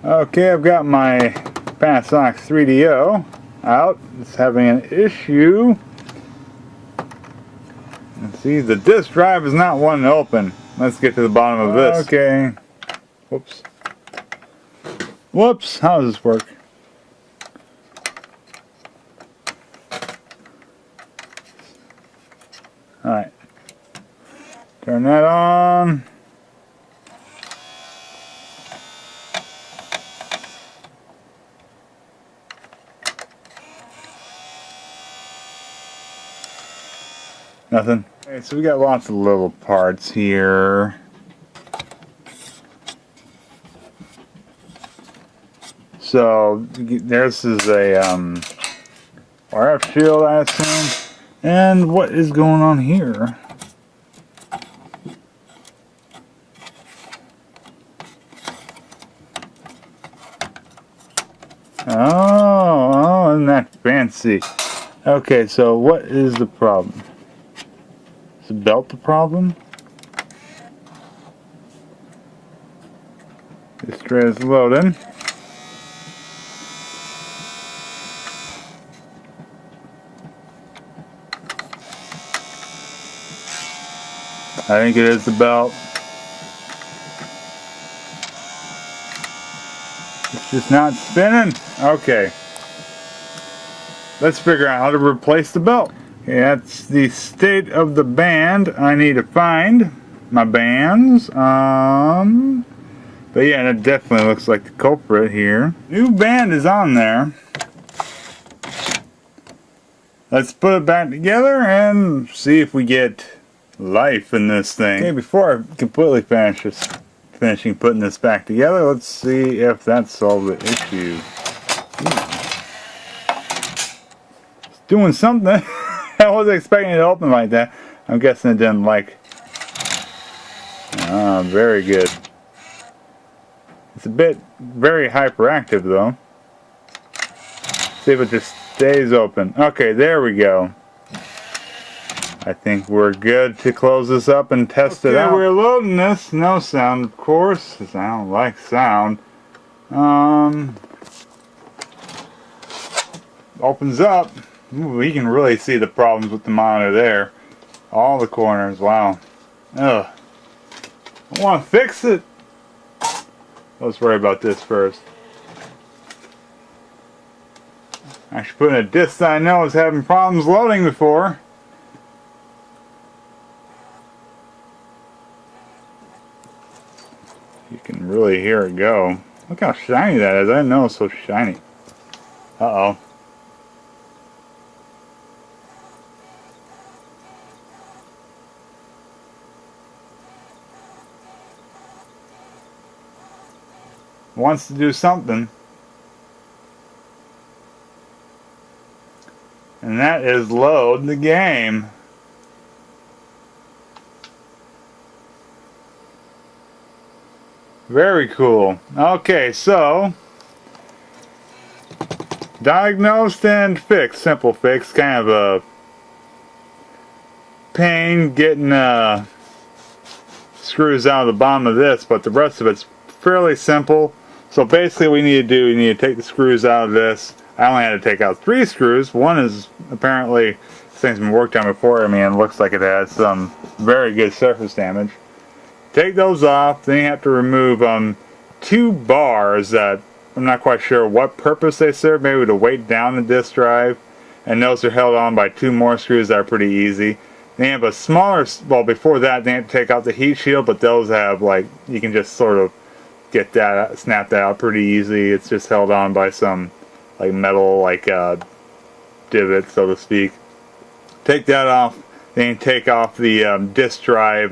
Okay, I've got my Panasonic 3DO out. It's having an issue. Let's see, the disk drive is not wanting to open. Let's get to the bottom of this. Okay. Whoops. Whoops. How does this work? Alright. Turn that on. Nothing. Okay, so we got lots of little parts here. So this is a RF shield, I assume. And what is going on here? Oh, isn't that fancy? Okay, so what is the problem? Is the belt the problem? This tray is loading. I think it is the belt. It's just not spinning. Okay. Let's figure out how to replace the belt. Okay, that's the state of the band. I need to find my bands. But yeah, that definitely looks like the culprit here. New band is on there. Let's put it back together and see if we get life in this thing. Okay, before I completely finishing putting this back together, let's see if that solved the issue. It's doing something. I wasn't expecting it to open like that. I'm guessing it didn't like. Very good. It's a bit very hyperactive though. See if it just stays open. Okay, there we go. I think we're good to close this up and test it out. We're loading this. No sound, of course, because I don't like sound. Opens up. Ooh, we can really see the problems with the monitor there. All the corners. Wow. Ugh. I want to fix it. Let's worry about this first. Actually, putting a disc that I know is having problems loading before. You can really hear it go. Look how shiny that is. I didn't know it was so shiny. Uh-oh. Wants to do something. And that is load the game. Very cool. Okay, so diagnosed and fixed. Simple fix. Kind of a pain getting screws out of the bottom of this, but the rest of it's fairly simple. So basically what we need to take the screws out of this. I only had to take out 3 screws. One is apparently, this thing's been worked on before. I mean, it looks like it has some very good surface damage. Take those off. Then you have to remove 2 bars that I'm not quite sure what purpose they serve. Maybe to weight down the disk drive. And those are held on by 2 more screws that are pretty easy. They have a smaller, well, before that they have to take out the heat shield, but those have, like, you can just sort of get that, snap that out pretty easy. It's just held on by some, like, metal, like, divot, so to speak. Take that off. Then you take off the disk drive,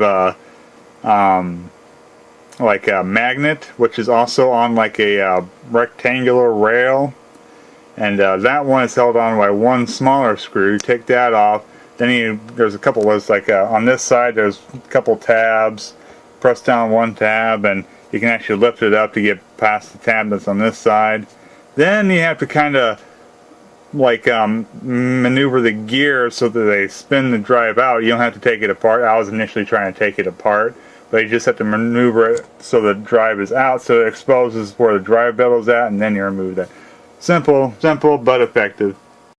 like a magnet, which is also on like a rectangular rail. And that one is held on by 1 smaller screw. Take that off. Then there's a couple of, like on this side, there's a couple tabs. Press down 1 tab and you can actually lift it up to get past the tab that's on this side. Then you have to kind of like maneuver the gears so that they spin the drive out. You don't have to take it apart. I was initially trying to take it apart, but you just have to maneuver it so the drive is out, so it exposes where the drive bevel is at, and then you remove that. Simple but effective.